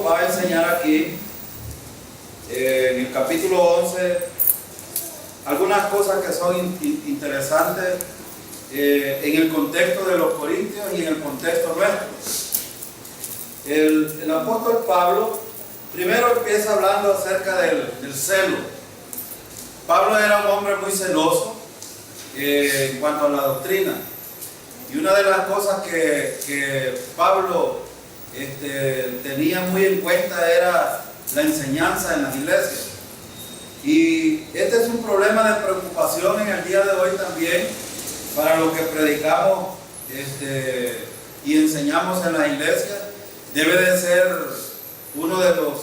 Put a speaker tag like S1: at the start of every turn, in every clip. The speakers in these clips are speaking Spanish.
S1: va a enseñar aquí, en el capítulo 11, algunas cosas que son interesantes en el contexto de los corintios y en el contexto nuestro. El apóstol Pablo primero empieza hablando acerca del celo. Pablo era un hombre muy celoso en cuanto a la doctrina. Y una de las cosas que Pablo tenía muy en cuenta era la enseñanza en las iglesias. Y este es un problema de preocupación en el día de hoy también para lo que predicamos y enseñamos en las iglesias. Debe de ser uno de los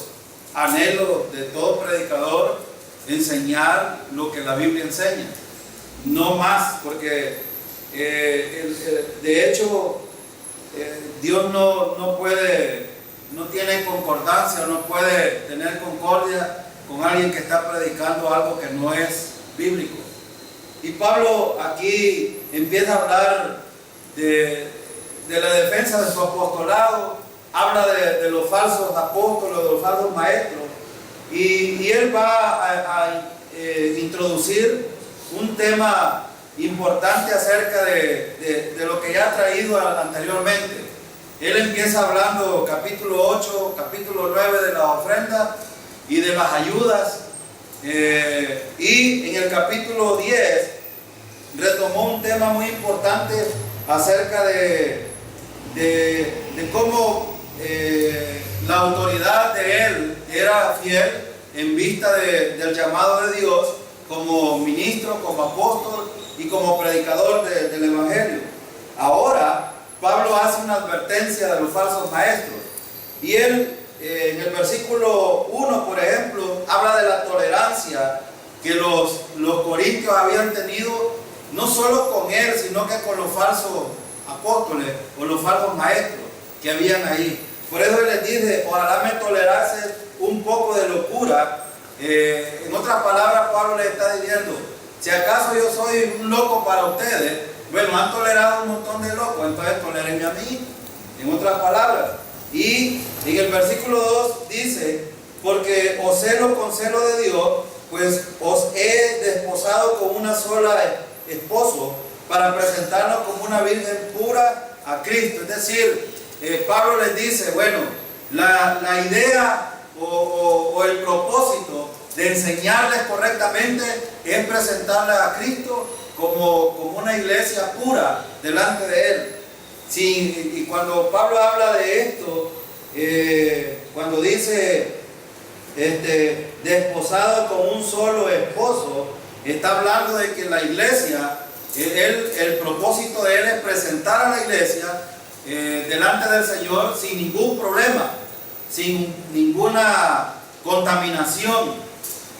S1: anhelos de todo predicador, enseñar lo que la Biblia enseña, no más, porque de hecho Dios no tiene concordancia, no puede tener concordia con alguien que está predicando algo que no es bíblico. Y Pablo aquí empieza a hablar de la defensa de su apostolado, habla de los falsos apóstoles, de los falsos maestros, y él va a introducir un tema importante acerca de lo que ya ha traído anteriormente. Él empieza hablando capítulo 8, capítulo 9 de la ofrenda y de las ayudas, y en el capítulo 10 retomó un tema muy importante acerca de cómo la autoridad de él era fiel en vista del llamado de Dios como ministro, como apóstol y como predicador del Evangelio. Ahora Pablo hace una advertencia de los falsos maestros, y él en el versículo 1, por ejemplo, habla de la tolerancia que los corintios habían tenido, no solo con él, sino que con los falsos apóstoles o los falsos maestros que habían ahí. Por eso él les dice: ojalá me tolerase un poco de locura. En otras palabras, Pablo les está diciendo: si acaso yo soy un loco para ustedes, bueno, han tolerado un montón de locos, entonces tolérenme a mí, en otras palabras. Y en el versículo 2 dice: porque os celo con celo de Dios, pues os he desposado con una sola esposo, para presentarnos como una virgen pura a Cristo. Es decir, Pablo les dice: bueno, la idea o el propósito de enseñarles correctamente es presentarles a Cristo como una iglesia pura delante de Él. Sí, y cuando Pablo habla de esto, cuando dice desposado con un solo esposo, está hablando de que la iglesia, el propósito de él es presentar a la iglesia delante del Señor sin ningún problema, sin ninguna contaminación.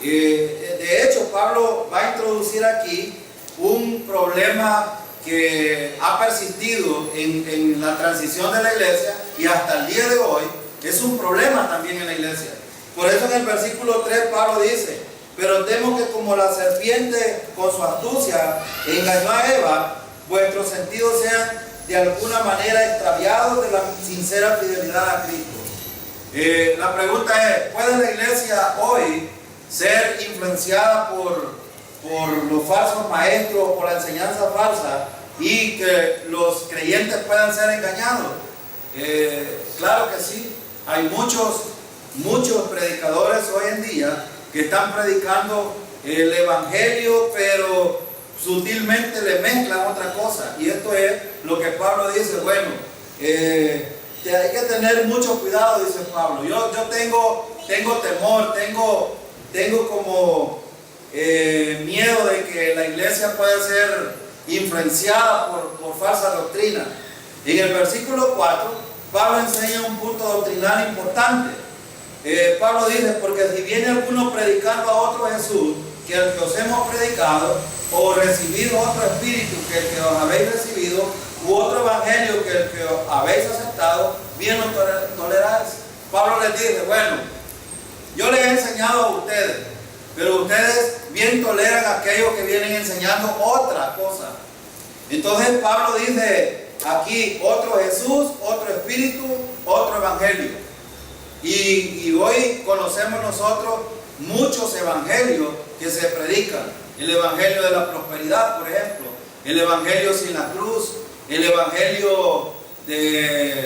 S1: De hecho, Pablo va a introducir aquí un problema que ha persistido en la transición de la iglesia, y hasta el día de hoy es un problema también en la iglesia. Por eso en el versículo 3 Pablo dice: pero temo que como la serpiente con su astucia engañó a Eva, vuestros sentidos sean de alguna manera extraviados de la sincera fidelidad a Cristo. La pregunta es: ¿puede la iglesia hoy ser influenciada por los falsos maestros, por la enseñanza falsa, y que los creyentes puedan ser engañados? Claro que sí. Hay muchos predicadores hoy en día que están predicando el Evangelio, pero sutilmente le mezclan otra cosa. Y esto es lo que Pablo dice: bueno, hay que tener mucho cuidado, dice Pablo. Yo tengo temor, tengo como miedo de que la iglesia pueda ser influenciada por falsa doctrina. En el versículo 4, Pablo enseña un punto doctrinal importante. Pablo dice: porque si viene alguno predicando a otro Jesús que el que os hemos predicado, o recibido otro espíritu que el que os habéis recibido, u otro evangelio que el que os habéis aceptado, bien lo toleráis. Pablo les dice: bueno, yo les he enseñado a ustedes, pero ustedes bien toleran a aquellos que vienen enseñando otra cosa. Entonces Pablo dice aquí: otro Jesús, otro espíritu, otro evangelio. Y hoy conocemos nosotros muchos evangelios que se predican. El evangelio de la prosperidad, por ejemplo, el evangelio sin la cruz, el evangelio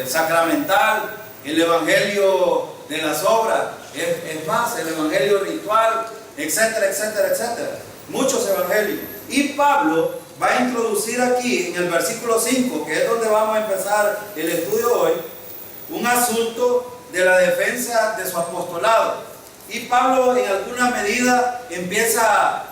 S1: sacramental, el evangelio de las obras, es más, el evangelio ritual, etcétera, etcétera, etcétera. Muchos evangelios. Y Pablo va a introducir aquí en el versículo 5, que es donde vamos a empezar el estudio hoy, un asunto de la defensa de su apostolado. Y Pablo en alguna medida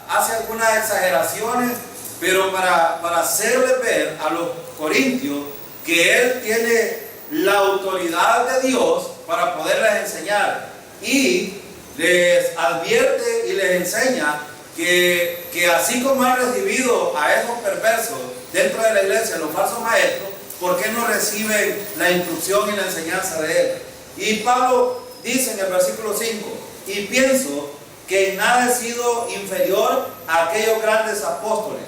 S1: hace algunas exageraciones, pero para hacerle ver a los corintios que él tiene la autoridad de Dios para poderles enseñar. Y les advierte y les enseña que así como han recibido a esos perversos dentro de la iglesia, los falsos maestros, ¿por qué no reciben la instrucción y la enseñanza de él? Y Pablo dice en el versículo 5, y pienso que en nada he sido inferior a aquellos grandes apóstoles.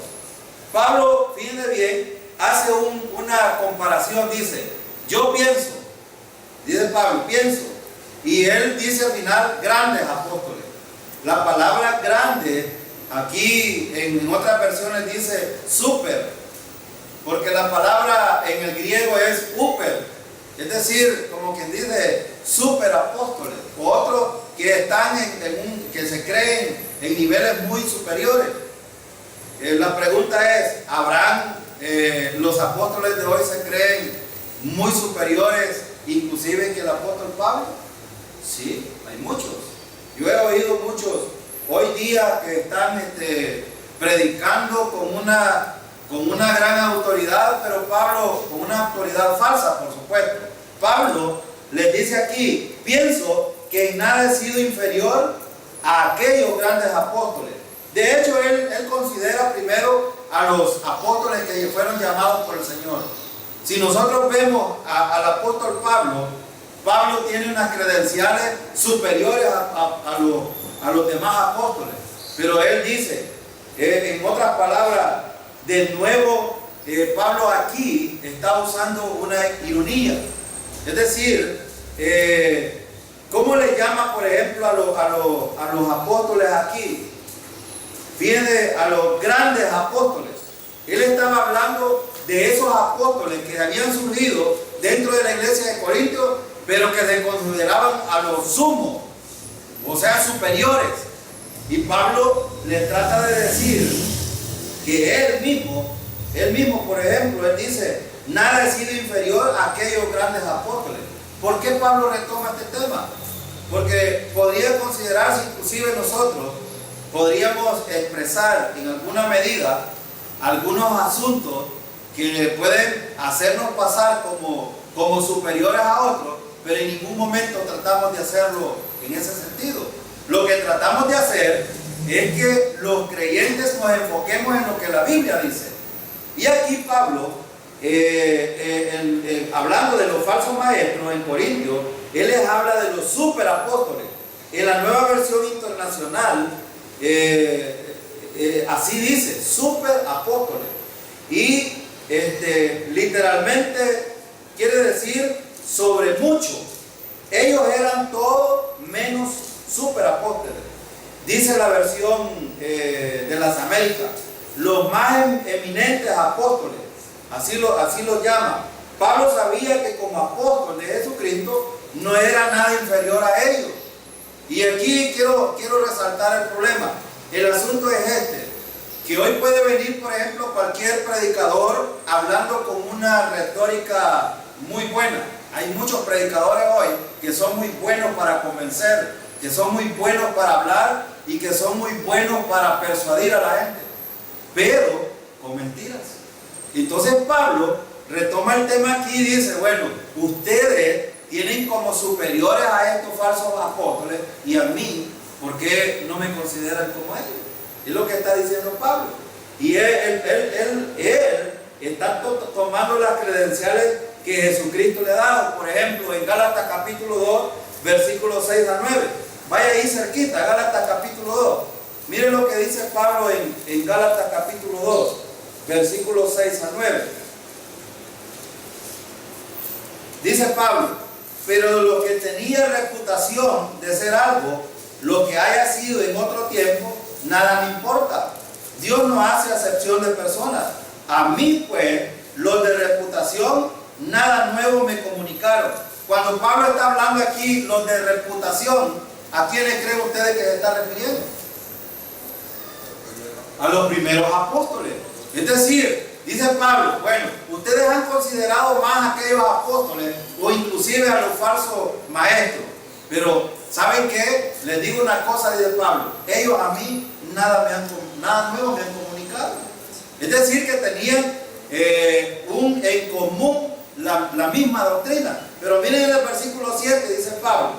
S1: Pablo, fíjense bien, hace una comparación, dice, yo pienso, dice Pablo, pienso, y él dice al final, grandes apóstoles. La palabra grande, aquí en otras versiones dice super, porque la palabra en el griego es uper, es decir, como quien dice, super apóstoles, o otros que están que se creen en niveles muy superiores. La pregunta es, ¿habrán los apóstoles de hoy se creen muy superiores inclusive que el apóstol Pablo? Sí, hay muchos. Yo he oído muchos hoy día que están predicando con una gran autoridad, pero Pablo con una autoridad falsa, por supuesto. Pablo les dice aquí, pienso que en nada he sido inferior a aquellos grandes apóstoles. De hecho, él considera primero a los apóstoles que fueron llamados por el Señor. Si nosotros vemos al apóstol Pablo tiene unas credenciales superiores a los demás apóstoles. Pero él dice, en otras palabras, de nuevo, Pablo aquí está usando una ironía. Es decir, ¿cómo le llama, por ejemplo, a los apóstoles aquí? Viene a los grandes apóstoles. Él estaba hablando de esos apóstoles que habían surgido dentro de la iglesia de Corintios, pero que se consideraban a los sumos, o sea, superiores. Y Pablo le trata de decir que él mismo, por ejemplo, él dice, nada he sido inferior a aquellos grandes apóstoles. ¿Por qué Pablo retoma este tema? Porque podría considerarse, inclusive nosotros, podríamos expresar en alguna medida algunos asuntos que pueden hacernos pasar como superiores a otros, pero en ningún momento tratamos de hacerlo en ese sentido. Lo que tratamos de hacer es que los creyentes nos enfoquemos en lo que la Biblia dice. Y aquí Pablo, hablando de los falsos maestros en Corintios, él les habla de los superapóstoles. En la Nueva Versión Internacional, así dice, superapóstoles. Y literalmente quiere decir sobre mucho. Ellos eran todos menos superapóstoles. Dice la versión de las Américas, los más eminentes apóstoles, así los llama. Pablo sabía que como apóstol de Jesucristo no era nada inferior a ellos. Y aquí quiero resaltar el problema. El asunto es que hoy puede venir, por ejemplo, cualquier predicador hablando con una retórica muy buena. Hay muchos predicadores hoy que son muy buenos para convencer, que son muy buenos para hablar y que son muy buenos para persuadir a la gente, pero con mentiras. Entonces Pablo retoma el tema aquí y dice, bueno, ustedes tienen como superiores a estos falsos apóstoles y a mí, ¿por qué no me consideran como ellos? Es lo que está diciendo Pablo. Y él está tomando las credenciales que Jesucristo le ha dado. Por ejemplo, en Gálatas capítulo 2, versículos 6 a 9. Vaya ahí cerquita, Gálatas capítulo 2. Miren lo que dice Pablo en Gálatas capítulo 2, versículos 6 a 9. Dice Pablo, pero lo que tenía reputación de ser algo, lo que haya sido en otro tiempo, nada me importa. Dios no hace acepción de personas. A mí, pues, los de reputación, nada nuevo me comunicaron. Cuando Pablo está hablando aquí, los de reputación, ¿a quiénes creen ustedes que se está refiriendo? A los primeros apóstoles. Es decir, dice Pablo, bueno, ustedes han considerado más a aquellos apóstoles o inclusive a los falsos maestros. Pero, ¿saben qué? Les digo una cosa, dice Pablo, ellos a mí nada nuevo me han comunicado. Es decir, que tenían en común la misma doctrina. Pero miren en el versículo 7, dice Pablo,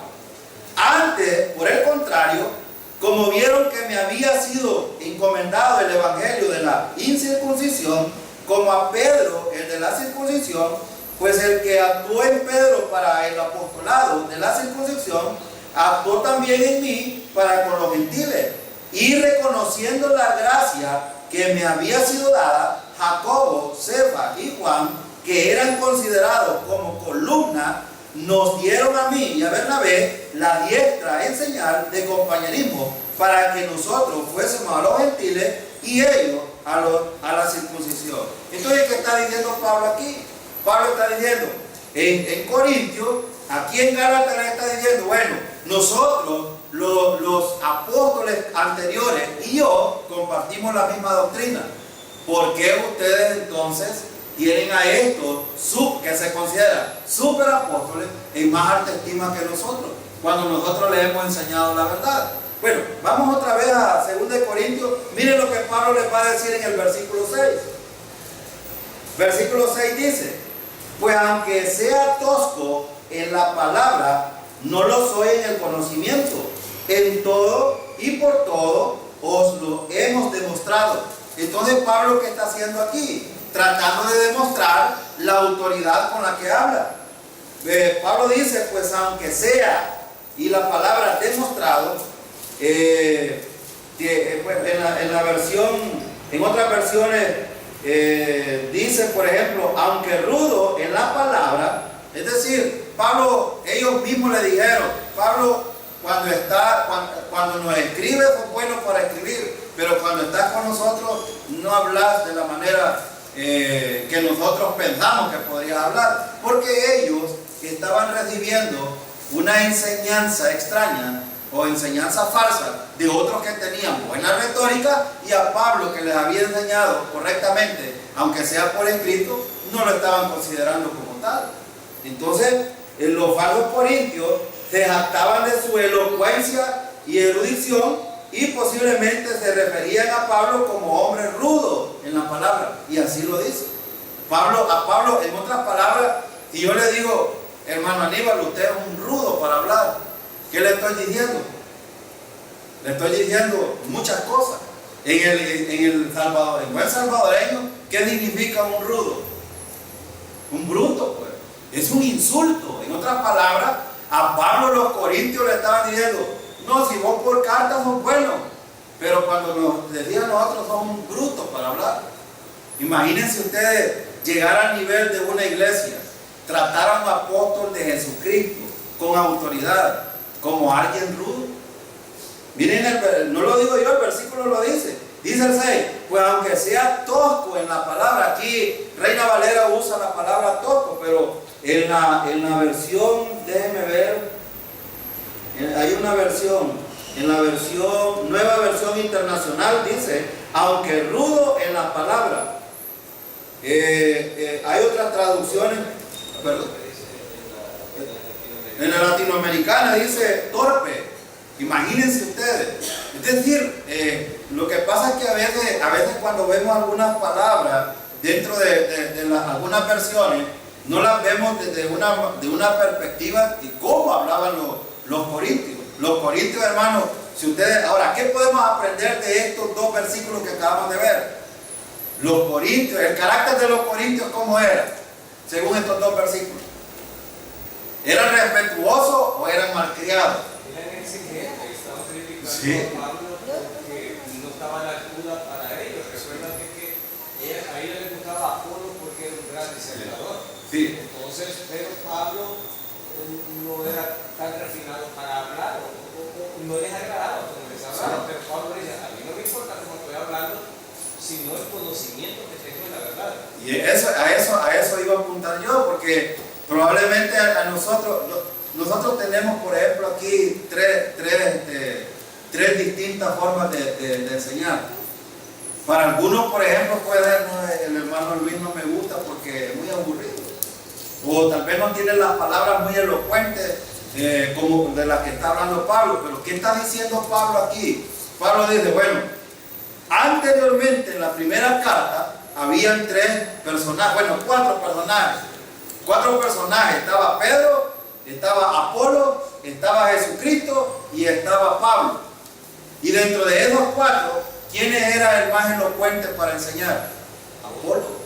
S1: antes, por el contrario, como vieron que me había sido encomendado el evangelio de la incircuncisión, como a Pedro, el de la circuncisión, pues el que actuó en Pedro para el apostolado de la circuncisión, actuó también en mí para con los gentiles. Y reconociendo la gracia que me había sido dada, Jacobo, Cefas y Juan, que eran considerados como columna, nos dieron a mí y a Bernabé la diestra en señal de compañerismo para que nosotros fuésemos a los gentiles y ellos a la circuncisión. Entonces, ¿qué está diciendo Pablo aquí? Pablo está diciendo en Corintios, aquí en Gálatas le está diciendo, bueno, nosotros los apóstoles anteriores y yo compartimos la misma doctrina. ¿Por qué ustedes entonces tienen a estos que se consideran superapóstoles en más alta estima que nosotros, cuando nosotros les hemos enseñado la verdad? Bueno, vamos otra vez a 2 Corintios. Miren lo que Pablo les va a decir en el versículo 6. Versículo 6 dice, pues aunque sea tosco en la palabra, no lo soy en el conocimiento. En todo y por todo os lo hemos demostrado. Entonces, Pablo, ¿qué está haciendo aquí? Tratando de demostrar la autoridad con la que habla. Pablo dice, pues aunque sea, y la palabra demostrado, en otras versiones dice, por ejemplo, aunque rudo en la palabra, es decir, Pablo, ellos mismos le dijeron, Pablo, cuando nos escribe, es bueno para escribir, pero cuando estás con nosotros, no hablas de la manera que nosotros pensamos que podrías hablar, porque ellos estaban recibiendo una enseñanza extraña o enseñanza falsa de otros que tenían buena retórica, y a Pablo, que les había enseñado correctamente, aunque sea por escrito, no lo estaban considerando como tal. Entonces, los falsos corintios se jactaban de su elocuencia y erudición, y posiblemente se referían a Pablo como hombre rudo en la palabra, y así lo dice. A Pablo, en otras palabras, si yo le digo, hermano Aníbal, usted es un rudo para hablar, ¿qué le estoy diciendo? Le estoy diciendo muchas cosas. En el Salvador, en buen salvadoreño, ¿qué significa un rudo? Un bruto, pues. Es un insulto. En otras palabras, a Pablo los corintios le estaban diciendo, no, si vos por carta sos bueno, pero cuando nos decían nosotros somos brutos para hablar. Imagínense ustedes llegar al nivel de una iglesia, tratar a un apóstol de Jesucristo con autoridad como alguien rudo. Miren, no lo digo yo, el versículo lo dice. Dice el 6, pues aunque sea tosco en la palabra, aquí Reina Valera usa la palabra tosco, pero en la versión, déjenme ver, hay una versión, en la versión, nueva versión internacional dice, aunque rudo en la palabra. Hay otras traducciones, perdón, en la latinoamericana dice torpe. Imagínense ustedes. Es decir, lo que pasa es que a veces cuando vemos algunas palabras dentro de algunas versiones, no las vemos desde una perspectiva de cómo hablaban los corintios. Los corintios, hermanos, si ustedes, ahora, ¿qué podemos aprender de estos dos versículos que acabamos de ver? Los corintios, el carácter de los corintios, ¿cómo era? Según estos dos versículos. ¿Eran respetuosos o eran malcriados?
S2: Eran exigentes, estaban criticando
S1: Sí.
S2: a Pablo porque no estaba la ayuda para ellos. Recuérdate que a ella le gustaba Apolo porque era un gran diseñador.
S1: Sí.
S2: Entonces, pero Pablo no era tan refinado para hablar o no les agradaba como les hablaba. Pero Pablo dice, a mí no me importa cómo estoy hablando, sino el conocimiento que tengo de la verdad.
S1: Y a eso iba a apuntar yo, porque probablemente a nosotros tenemos, por ejemplo, aquí tres distintas formas de enseñar. Para algunos, por ejemplo, puede ser, no, el hermano Luis no me gusta porque es muy aburrido, o tal vez no tiene las palabras muy elocuentes como de las que está hablando Pablo. Pero ¿qué está diciendo Pablo aquí? Pablo dice, bueno, anteriormente en la primera carta habían cuatro personajes. Estaba Pedro, estaba Apolo, estaba Jesucristo y estaba Pablo. Y dentro de esos cuatro, ¿quiénes era el más elocuente para enseñar? Apolo.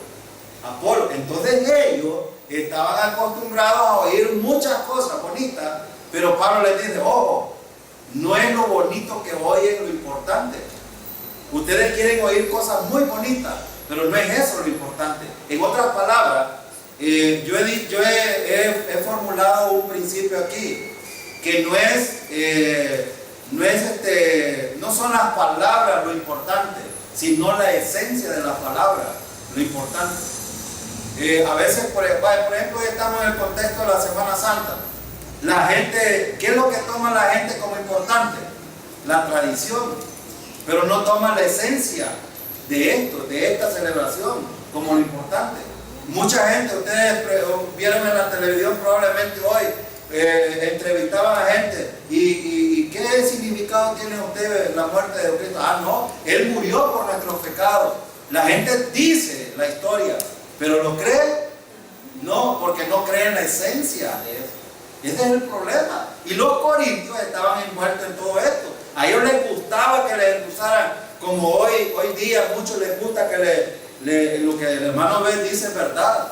S1: Entonces ellos estaban acostumbrados a oír muchas cosas bonitas, pero Pablo les dice, ojo, no es lo bonito que oyen lo importante. Ustedes quieren oír cosas muy bonitas, pero no es eso lo importante. En otras palabras, yo he formulado un principio aquí, que no son las palabras lo importante, sino la esencia de las palabras lo importante. A veces, por ejemplo, estamos en el contexto de la Semana Santa. La gente, ¿qué es lo que toma la gente como importante? La tradición, pero no toma la esencia de esta celebración como lo importante. Mucha gente, ustedes vieron en la televisión probablemente hoy, entrevistaban a gente y ¿qué significado tiene usted la muerte de Cristo? No, Él murió por nuestros pecados. La gente dice la historia, pero ¿lo cree? No, porque no cree en la esencia de eso. Ese es el problema. Y los corintios estaban envueltos en todo esto. A ellos les gustaba que les usaran, como hoy día a muchos les gusta que lo que el hermano B dice es verdad.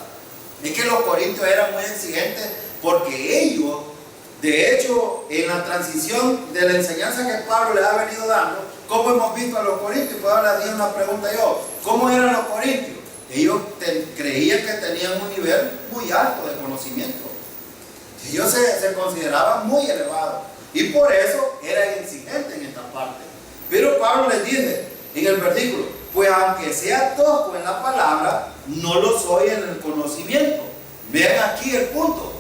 S1: Es que los corintios eran muy exigentes, porque ellos, de hecho, en la transición de la enseñanza que Pablo les ha venido dando, ¿cómo hemos visto a los corintios? Puedo hablar de una pregunta yo, ¿cómo eran los corintios? Ellos creían que tenían un nivel muy alto de conocimiento. Ellos se consideraban muy elevados y por eso eran exigentes en esta parte. Pero Pablo les dice en el versículo, pues aunque sea tosco en la palabra, no lo soy en el conocimiento. Vean aquí el punto.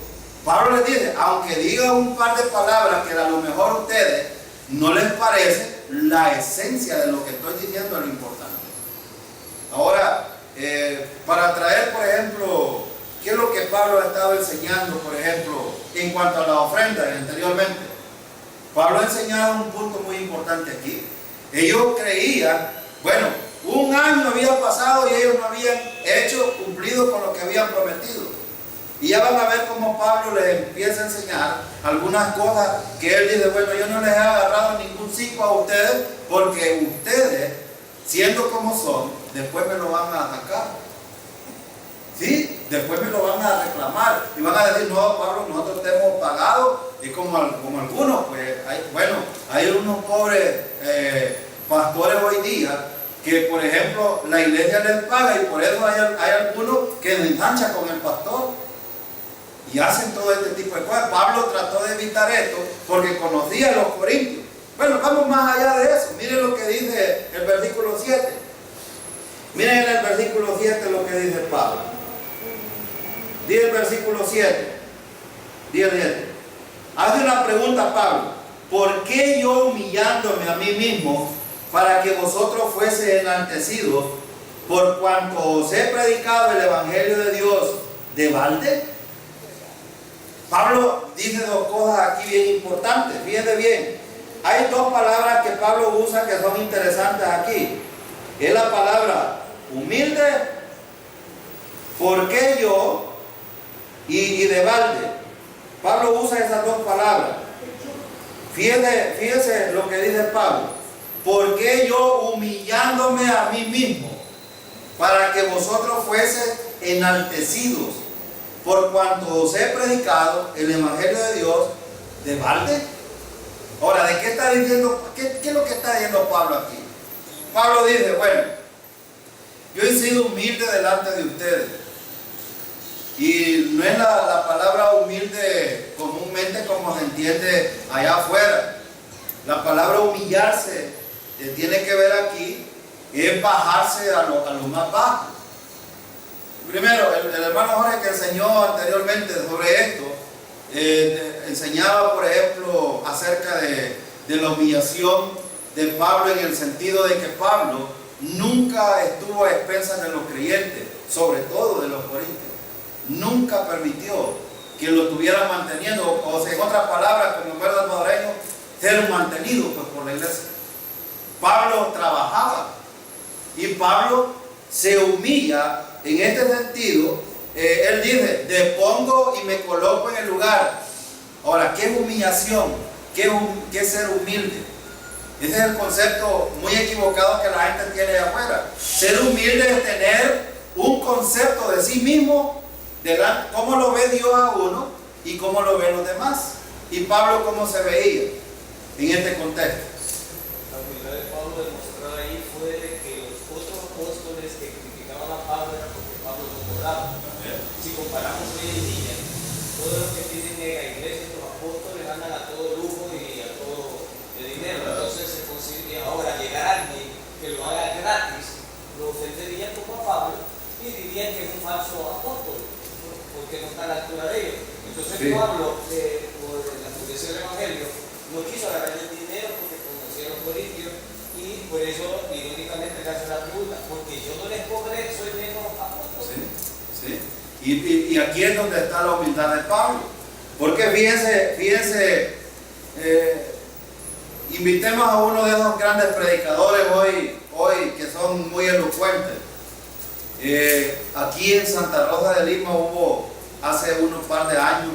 S1: Pablo les dice, aunque diga un par de palabras que a lo mejor a ustedes no les parece, la esencia de lo que estoy diciendo es lo importante. Ahora, para traer, por ejemplo, ¿qué es lo que Pablo ha estado enseñando, por ejemplo, en cuanto a la ofrenda anteriormente? Pablo ha enseñado un punto muy importante aquí. Ellos creían, bueno, un año había pasado y ellos no habían cumplido con lo que habían prometido. Y ya van a ver cómo Pablo les empieza a enseñar algunas cosas que él dice, bueno, yo no les he agarrado ningún cinco a ustedes, porque ustedes, siendo como son, después me lo van a atacar. ¿Sí? Después me lo van a reclamar y van a decir, no, Pablo, nosotros te hemos pagado. Y como algunos, pues, hay unos pobres pastores hoy día que, por ejemplo, la iglesia les paga y por eso hay algunos que se enganchan con el pastor y hacen todo este tipo de cosas. Pablo trató de evitar esto porque conocía a los corintios. Bueno, vamos más allá de eso. Miren lo que dice el versículo 7. Miren en el versículo 7 lo que dice Pablo. Dice el versículo 7. Hace una pregunta Pablo. ¿Por qué yo humillándome a mí mismo para que vosotros fuese enaltecidos por cuanto os he predicado el evangelio de Dios de balde? Pablo dice dos cosas aquí bien importantes. Fíjense bien. Hay dos palabras que Pablo usa que son interesantes aquí. Es la palabra humilde, ¿por qué yo? Y de balde. Pablo usa esas dos palabras. Fíjese lo que dice Pablo. ¿Por qué yo humillándome a mí mismo para que vosotros fuese enaltecidos por cuanto os he predicado el evangelio de Dios de balde? Ahora, ¿de qué está diciendo? ¿Qué es lo que está diciendo Pablo aquí? Pablo dice, bueno, yo he sido humilde delante de ustedes. Y no es la palabra humilde comúnmente como se entiende allá afuera. La palabra humillarse tiene que ver aquí, es bajarse a lo más bajo. Primero, el hermano Jorge que enseñó anteriormente sobre esto, enseñaba por ejemplo acerca de la humillación de Pablo, en el sentido de que Pablo nunca estuvo a expensas de los creyentes, sobre todo de los corintios. Nunca permitió que lo estuvieran manteniendo, o sea, en otras palabras, como buen salvadoreño, ser mantenido pues, por la iglesia. Pablo trabajaba y Pablo se humilla en este sentido. Él dice, depongo y me coloco en el lugar. Ahora, ¿qué es humillación? ¿Qué es ser humilde? Ese es el concepto muy equivocado que la gente tiene allá afuera. Ser humilde es tener un concepto de sí mismo, de cómo lo ve Dios a uno y cómo lo ven los demás. Y Pablo, ¿cómo se veía en este contexto?
S2: La humildad de Pablo demostrada ahí fue de que los otros apóstoles que criticaban a Pablo era porque Pablo no cobraba. Si comparamos hoy en día, todos los que tienen en la iglesia, los apóstoles andan a todo lujo y a todo de dinero. Entonces se consigue ahora llegar a alguien que lo haga gratis, lo ofenderían como a Pablo y dirían que es un falso apóstol, porque no está a la altura de ellos. Entonces sí. Pablo, por la fundación del Evangelio, no quiso agarrar el dinero porque conocía a los corintios y por eso irónicamente le hace la pregunta, porque yo no les cobré, soy menos apóstol.
S1: Sí, sí. Y aquí es donde está la humildad de Pablo. Porque fíjense, invitemos a uno de esos grandes predicadores hoy que son muy elocuentes. Aquí en Santa Rosa de Lima hubo, hace unos par de años,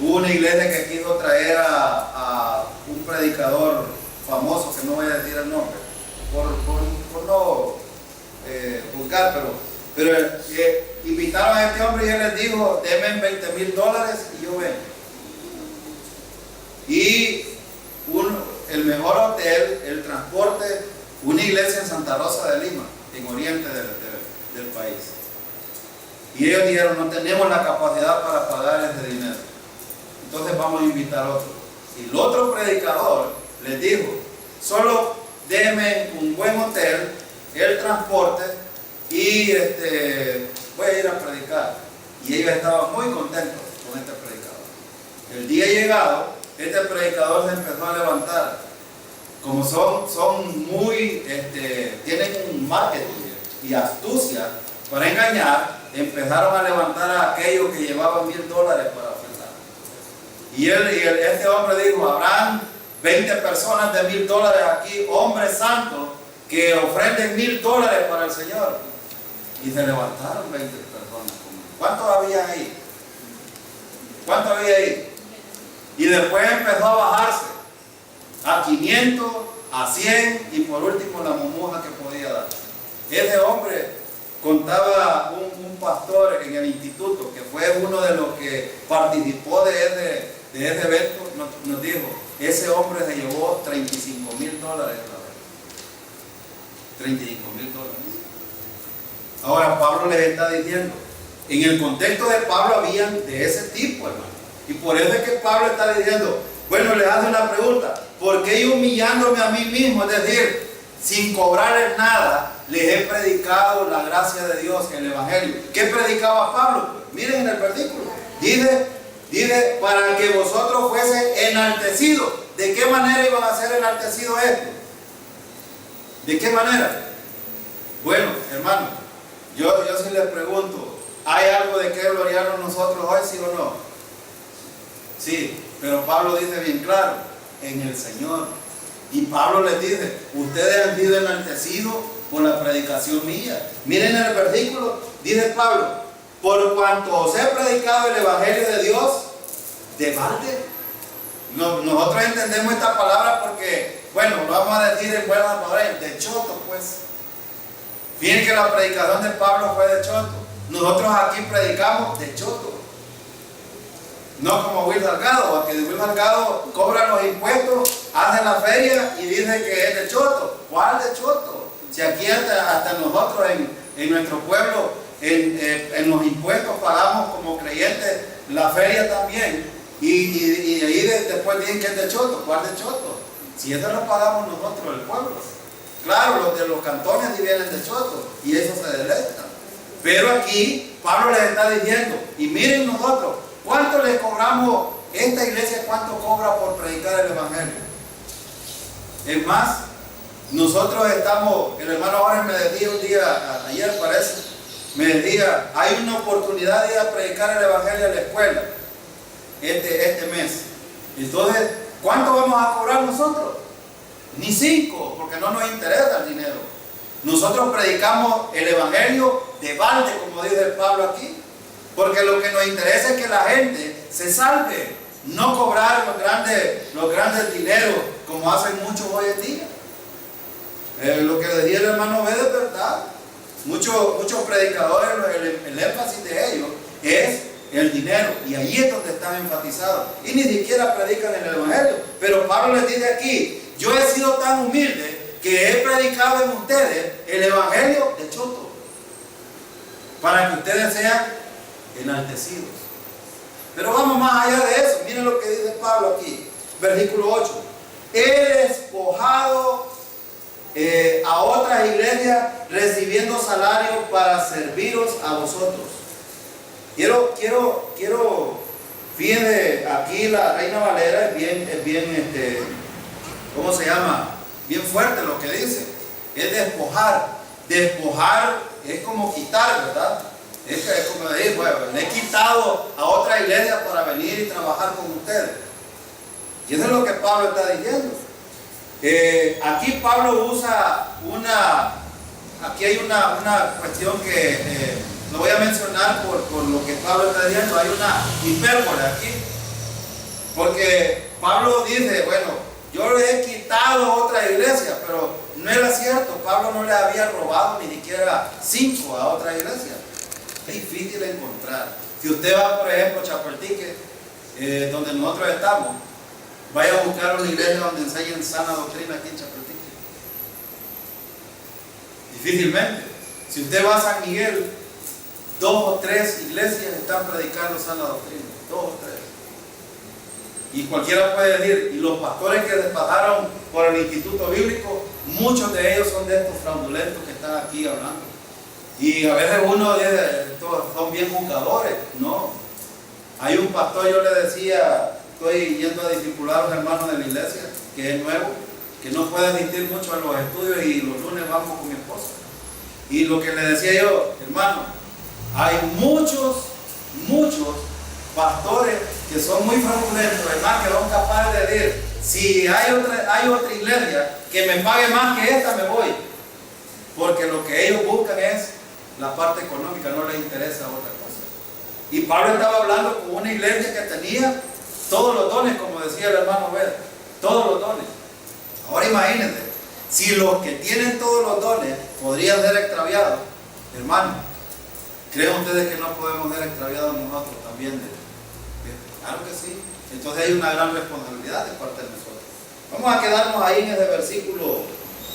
S1: hubo una iglesia que quiso traer a un predicador famoso, que no voy a decir el nombre, por no juzgar, pero invitaron a este hombre y él les dijo, denme $20,000 y yo vengo. Y el mejor hotel, el transporte, una iglesia en Santa Rosa de Lima, en oriente del país. Y ellos dijeron, no tenemos la capacidad para pagar ese dinero, entonces vamos a invitar a otro. Y el otro predicador les dijo, solo denme un buen hotel, el transporte, y voy a ir a predicar. Y ellos estaban muy contentos con este predicador. El día llegado, este predicador se empezó a levantar. Como son muy, tienen un marketing y astucia para engañar, empezaron a levantar a aquellos que llevaban $1,000 para ofrendar. Y este hombre dijo, habrán 20 personas de $1,000 aquí, hombres santos, que ofrenden $1,000 para el Señor. Y se levantaron 20 personas. ¿Cuántos había ahí? ¿Cuántos había ahí? Y después empezó a bajarse a 500, a 100 y por último la mumuja que podía dar. Ese hombre, contaba un pastor en el instituto, que fue uno de los que participó de ese evento, nos dijo, ese hombre se llevó $35,000 la vez. $35,000. Ahora Pablo les está diciendo, en el contexto de Pablo habían de ese tipo, hermano. Y por eso es que Pablo está diciendo, bueno, les hace una pregunta, ¿por qué yo humillándome a mí mismo, es decir, sin cobrarles nada, les he predicado la gracia de Dios en el Evangelio? ¿Qué predicaba Pablo? Pues, miren en el versículo, dice, para que vosotros fuese enaltecidos. ¿De qué manera iban a ser enaltecidos esto? ¿De qué manera? Bueno, hermano, yo sí les pregunto, ¿hay algo de qué gloriarnos nosotros hoy, sí o no? Sí, pero Pablo dice bien claro, en el Señor. Y Pablo les dice, ustedes han sido enaltecidos por la predicación mía. Miren el versículo, dice Pablo, por cuanto os he predicado el Evangelio de Dios, de balde. Nosotros entendemos esta palabra porque, bueno, lo vamos a decir en buenas palabras, de choto, pues. Fíjense que la predicación de Pablo fue de choto. Nosotros aquí predicamos de choto. No como Will Salgado, porque Will Salgado cobra los impuestos, hace la feria y dice que es de choto. ¿Cuál de choto? Si aquí hasta nosotros en nuestro pueblo en los impuestos pagamos como creyentes la feria también, y ahí después dicen que es de choto. ¿Cuál de choto? Si eso lo pagamos nosotros, el pueblo. Claro, los de los cantones sí vienen de choto, y eso se deleitan. Pero aquí Pablo les está diciendo, y miren nosotros, ¿cuánto les cobramos? Esta iglesia, ¿cuánto cobra por predicar el evangelio? Es más, nosotros estamos, el hermano Jorge me decía un día, ayer parece, me decía, hay una oportunidad de ir a predicar el evangelio en la escuela este mes. Entonces, ¿cuánto vamos a cobrar nosotros? Ni 5, porque no nos interesa el dinero. Nosotros predicamos el evangelio de balde, como dice Pablo aquí, porque lo que nos interesa es que la gente se salve, no cobrar los grandes dineros como hacen muchos hoy en día. Lo que decía el hermano Ved es verdad. Muchos predicadores, el énfasis de ellos es el dinero, y ahí es donde están enfatizados, y ni siquiera predican el evangelio. Pero Pablo les dice aquí, yo he sido tan humilde que he predicado en ustedes el evangelio de choto, para que ustedes sean enaltecidos. Pero vamos más allá de eso. Miren lo que dice Pablo aquí, versículo 8. He despojado a otras iglesias recibiendo salario para serviros a vosotros. Quiero, fíjense, aquí la Reina Valera es bien, ¿cómo se llama? Bien fuerte lo que dice. Es despojar. Despojar es como quitar, ¿verdad? Es como decir, bueno, le he quitado a otra iglesia para venir y trabajar con ustedes. Y eso es lo que Pablo está diciendo. Aquí Pablo usa aquí hay una cuestión que lo voy a mencionar por lo que Pablo está diciendo. Hay una hipérbole aquí, porque Pablo dice, bueno, yo le he quitado a otra iglesia, pero no era cierto. Pablo no le había robado ni siquiera 5 a otra iglesia. Es difícil encontrar. Si usted va, por ejemplo, a Chapultique, donde nosotros estamos, vaya a buscar una iglesia donde enseñen sana doctrina aquí en Chapultique. Difícilmente. Si usted va a San Miguel, 2 o 3 iglesias están predicando sana doctrina. 2 o 3. Y cualquiera puede decir, y los pastores que despasaron por el Instituto Bíblico, muchos de ellos son de estos fraudulentos que están aquí hablando. Y a veces uno dice, son bien juzgadores. No. Hay un pastor, yo le decía, estoy yendo a discipular a un hermano de la iglesia, que es nuevo, que no puede asistir mucho a los estudios, y los lunes vamos con mi esposa. Y lo que le decía yo, hermano, hay muchos pastores que son muy fraudulentos, hermano, que son capaces de decir, si hay otra iglesia que me pague más que esta, me voy. Porque lo que ellos buscan es la parte económica, no les interesa otra cosa. Y Pablo estaba hablando con una iglesia que tenía todos los dones, como decía el hermano Ved, todos los dones. Ahora imagínense, si los que tienen todos los dones podrían ser extraviados, hermano, ¿creen ustedes que no podemos ser extraviados nosotros también? Claro que sí. Entonces hay una gran responsabilidad de parte de nosotros. Vamos a quedarnos ahí en ese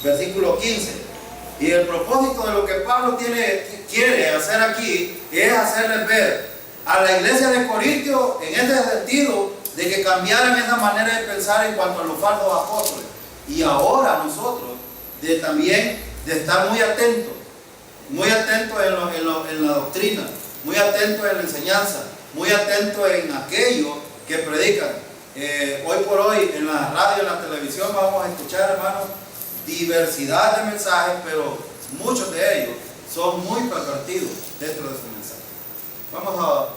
S1: versículo 15. Y el propósito de lo que Pablo quiere hacer aquí es hacerles ver a la iglesia de Corintios en este sentido de que cambiaran esa manera de pensar en cuanto a los falsos apóstoles. Y ahora nosotros también de estar muy atentos en la doctrina, muy atentos en la enseñanza, muy atentos en aquello que predican. Hoy por hoy en la radio, en la televisión vamos a escuchar, hermanos, diversidad de mensajes, pero muchos de ellos son muy pervertidos dentro de su mensaje. Vamos a